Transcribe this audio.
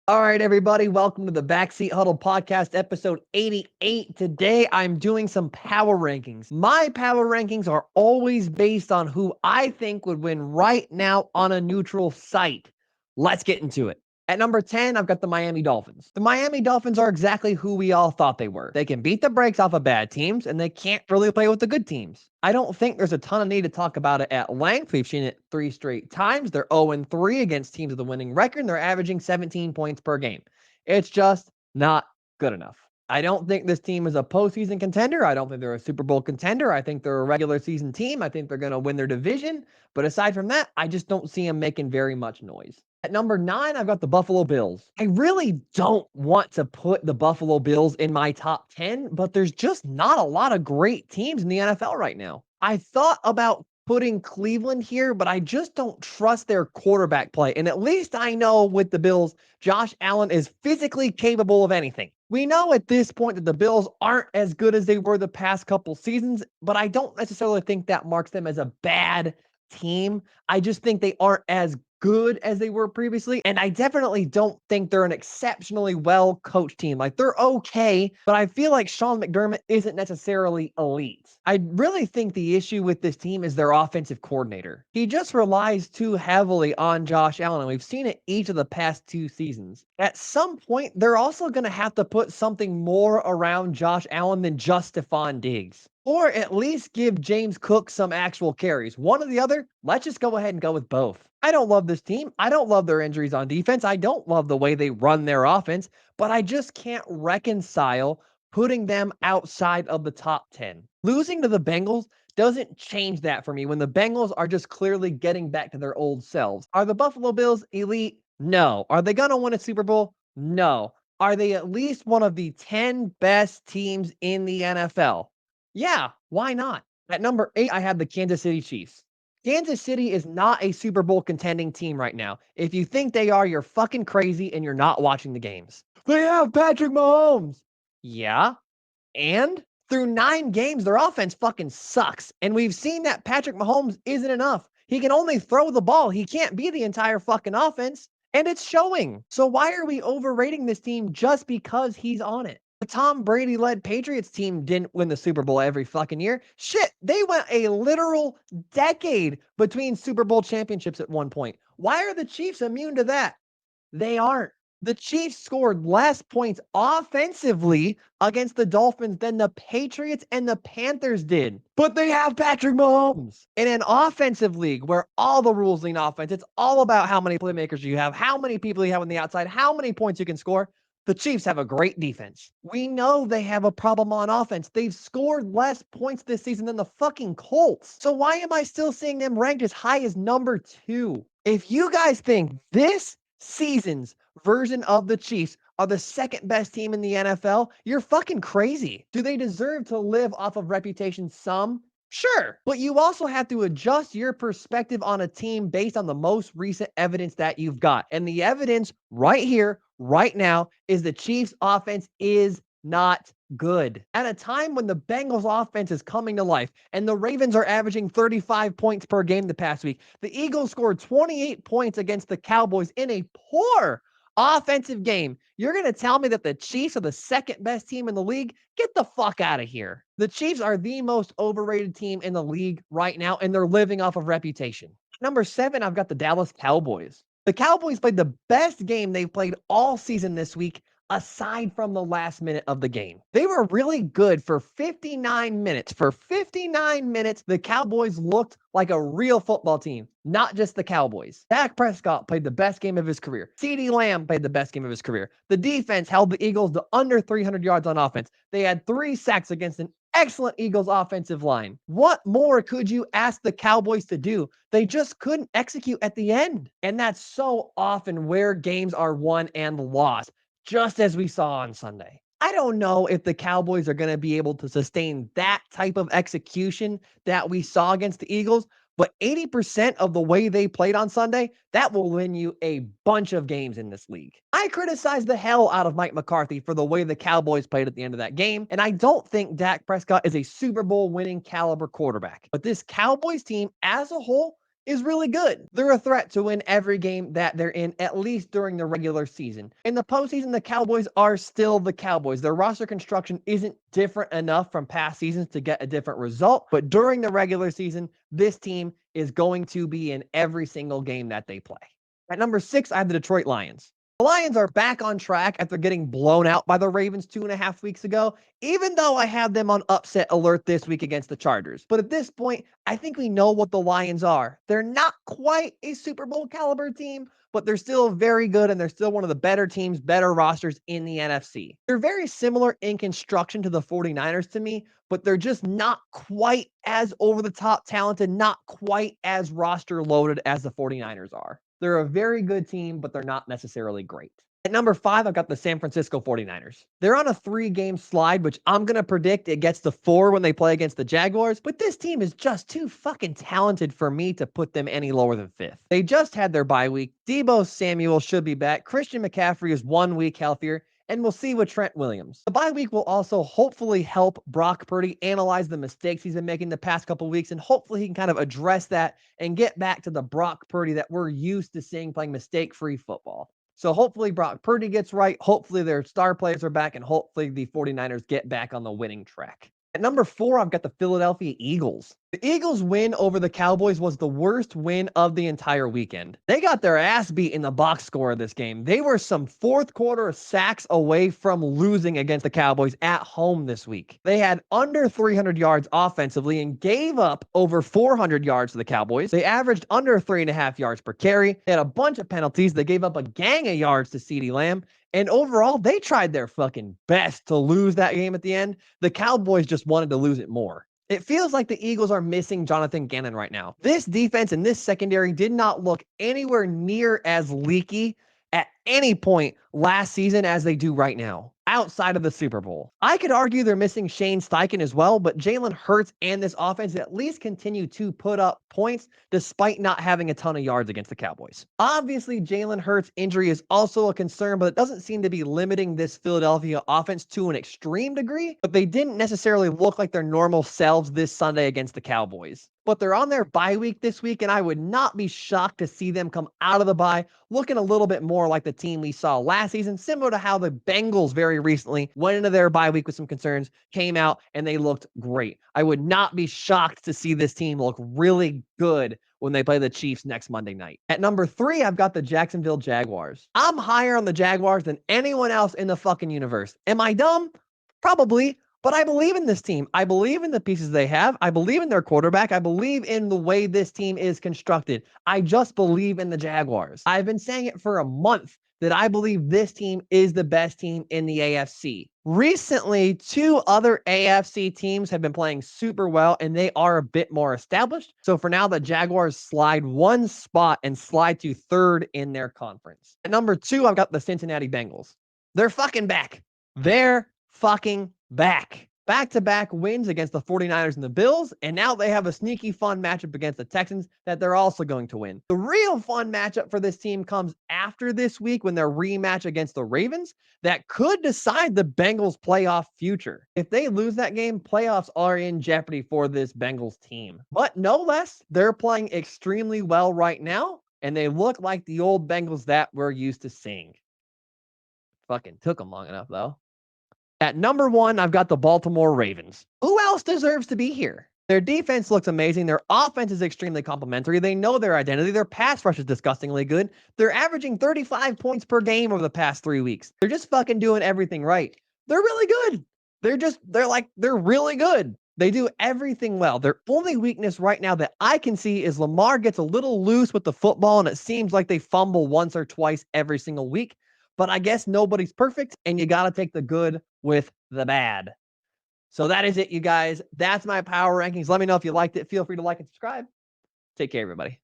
All right, everybody, welcome to the Backseat Huddle podcast, episode 88. Today, I'm doing some power rankings. My power rankings are always based on who I think would win right now on a neutral site. Let's get into it. At number 10, I've got the Miami Dolphins. The Miami Dolphins are exactly who we all thought they were. They can beat the brakes off of bad teams, and they can't really play with the good teams. I don't think there's a ton of need to talk about it at length. We've seen it 3 straight times. They're 0-3 against teams with a winning record, and they're averaging 17 points per game. It's just not good enough. I don't think this team is a postseason contender. I don't think they're a Super Bowl contender. I think they're a regular season team. I think they're going to win their division. But aside from that, I just don't see them making very much noise. At number 9, I've got the Buffalo Bills. I really don't want to put the Buffalo Bills in my top 10, but there's just not a lot of great teams in the NFL right now. I thought about putting Cleveland here, but I just don't trust their quarterback play. And at least I know with the Bills, Josh Allen is physically capable of anything. We know at this point that the Bills aren't as good as they were the past couple seasons, but I don't necessarily think that marks them as a bad team. I just think they aren't as good as they were previously. And I definitely don't think they're an exceptionally well coached team. Like they're okay, but I feel like Sean McDermott isn't necessarily elite. I really think the issue with this team is their offensive coordinator. He just relies too heavily on Josh Allen, and we've seen it each of the past 2 seasons. At some point, they're also going to have to put something more around Josh Allen than just Stephon Diggs. Or at least give James Cook some actual carries. One or the other, let's just go ahead and go with both. I don't love this team. I don't love their injuries on defense. I don't love the way they run their offense, but I just can't reconcile putting them outside of the top 10. Losing to the Bengals doesn't change that for me when the Bengals are just clearly getting back to their old selves. Are the Buffalo Bills elite? No. Are they going to win a Super Bowl? No. Are they at least one of the 10 best teams in the NFL? Yeah, why not? At number 8, I have the Kansas City Chiefs. Kansas City is not a Super Bowl contending team right now. If you think they are, you're fucking crazy and you're not watching the games. They have Patrick Mahomes. Yeah, and through 9 games, their offense fucking sucks. And we've seen that Patrick Mahomes isn't enough. He can only throw the ball. He can't be the entire fucking offense. And it's showing. So why are we overrating this team just because he's on it? The Tom Brady led Patriots team didn't win the Super Bowl every fucking year. Shit, they went a literal decade between Super Bowl championships at one point. Why are the Chiefs immune to that? They aren't. The Chiefs scored less points offensively against the Dolphins than the Patriots and the Panthers did. But they have Patrick Mahomes. In an offensive league where all the rules lean offense, it's all about how many playmakers you have, how many people you have on the outside, how many points you can score. The Chiefs have a great defense. We know they have a problem on offense. They've scored less points this season than the fucking Colts. So why am I still seeing them ranked as high as number 2? If you guys think this season's version of the Chiefs are the second best team in the NFL, you're fucking crazy. Do they deserve to live off of reputation some? Sure, but you also have to adjust your perspective on a team based on the most recent evidence that you've got. And the evidence right here, right now, is the Chiefs' offense is not good. At a time when the Bengals offense is coming to life and the Ravens are averaging 35 points per game the past week, the Eagles scored 28 points against the Cowboys in a poor offensive game. You're going to tell me that the Chiefs are the second best team in the league? Get the fuck out of here. The Chiefs are the most overrated team in the league right now, and they're living off of reputation. Number 7, I've got the Dallas Cowboys. The Cowboys played the best game they've played all season this week, aside from the last minute of the game. They were really good for 59 minutes. For 59 minutes, the Cowboys looked like a real football team, not just the Cowboys. Dak Prescott played the best game of his career. CeeDee Lamb played the best game of his career. The defense held the Eagles to under 300 yards on offense. They had 3 sacks against an excellent Eagles offensive line. What more could you ask the Cowboys to do? They just couldn't execute at the end. And that's so often where games are won and lost, just as we saw on Sunday. I don't know if the Cowboys are going to be able to sustain that type of execution that we saw against the Eagles, but 80% of the way they played on Sunday, that will win you a bunch of games in this league. I criticized the hell out of Mike McCarthy for the way the Cowboys played at the end of that game, and I don't think Dak Prescott is a Super Bowl winning caliber quarterback. But this Cowboys team as a whole is really good. They're a threat to win every game that they're in, at least during the regular season. In the postseason, the Cowboys are still the Cowboys. Their roster construction isn't different enough from past seasons to get a different result, but during the regular season, this team is going to be in every single game that they play. At number 6, I have the Detroit Lions. The Lions are back on track after getting blown out by the Ravens 2.5 weeks ago, even though I had them on upset alert this week against the Chargers. But at this point, I think we know what the Lions are. They're not quite a Super Bowl caliber team, but they're still very good, and they're still one of the better teams, better rosters in the NFC. They're very similar in construction to the 49ers to me, but they're just not quite as over-the-top talented, not quite as roster loaded as the 49ers are. They're a very good team, but they're not necessarily great. At number 5, I've got the San Francisco 49ers. They're on a 3-game slide, which I'm going to predict it gets to 4 when they play against the Jaguars, but this team is just too fucking talented for me to put them any lower than 5th. They just had their bye week. Deebo Samuel should be back. Christian McCaffrey is 1 week healthier, and we'll see with Trent Williams. The bye week will also hopefully help Brock Purdy analyze the mistakes he's been making the past couple weeks, and hopefully he can kind of address that and get back to the Brock Purdy that we're used to seeing playing mistake-free football. So hopefully Brock Purdy gets right, hopefully their star players are back, and hopefully the 49ers get back on the winning track. At number 4, I've got the Philadelphia Eagles. The Eagles' win over the Cowboys was the worst win of the entire weekend. They got their ass beat in the box score of this game. They were some fourth quarter sacks away from losing against the Cowboys at home this week. They had under 300 yards offensively and gave up over 400 yards to the Cowboys. They averaged under 3.5 yards per carry. They had a bunch of penalties. They gave up a gang of yards to CeeDee Lamb. And overall, they tried their fucking best to lose that game at the end. The Cowboys just wanted to lose it more. It feels like the Eagles are missing Jonathan Gannon right now. This defense and this secondary did not look anywhere near as leaky at any point last season as they do right now, outside of the Super Bowl. I could argue they're missing Shane Steichen as well, but Jalen Hurts and this offense at least continue to put up points despite not having a ton of yards against the Cowboys. Obviously, Jalen Hurts' injury is also a concern, but it doesn't seem to be limiting this Philadelphia offense to an extreme degree, but they didn't necessarily look like their normal selves this Sunday against the Cowboys. But they're on their bye week this week, and I would not be shocked to see them come out of the bye looking a little bit more like the team we saw last season, similar to how the Bengals very recently went into their bye week with some concerns, came out, and they looked great. I would not be shocked to see this team look really good when they play the Chiefs next Monday night. At number 3, I've got the Jacksonville Jaguars. I'm higher on the Jaguars than anyone else in the fucking universe. Am I dumb? Probably. But I believe in this team. I believe in the pieces they have. I believe in their quarterback. I believe in the way this team is constructed. I just believe in the Jaguars. I've been saying it for a month that I believe this team is the best team in the AFC. Recently, 2 other AFC teams have been playing super well, and they are a bit more established. So for now, the Jaguars slide 1 spot and slide to 3rd in their conference. At number 2, I've got the Cincinnati Bengals. They're fucking back. They're fucking back. Back-to-back wins against the 49ers and the Bills, and now they have a sneaky fun matchup against the Texans that they're also going to win. The real fun matchup for this team comes after this week when their rematch against the Ravens that could decide the Bengals' playoff future. If they lose that game, playoffs are in jeopardy for this Bengals team. But no less, they're playing extremely well right now, and they look like the old Bengals that we're used to seeing. Fucking took them long enough, though. At number 1, I've got the Baltimore Ravens. Who else deserves to be here? Their defense looks amazing. Their offense is extremely complimentary. They know their identity. Their pass rush is disgustingly good. They're averaging 35 points per game over the past 3 weeks. They're just fucking doing everything right. They're really good. They're really good. They do everything well. Their only weakness right now that I can see is Lamar gets a little loose with the football, and it seems like they fumble once or twice every single week. But I guess nobody's perfect, and you got to take the good with the bad. So that is it, you guys. That's my power rankings. Let me know if you liked it. Feel free to like and subscribe. Take care, everybody.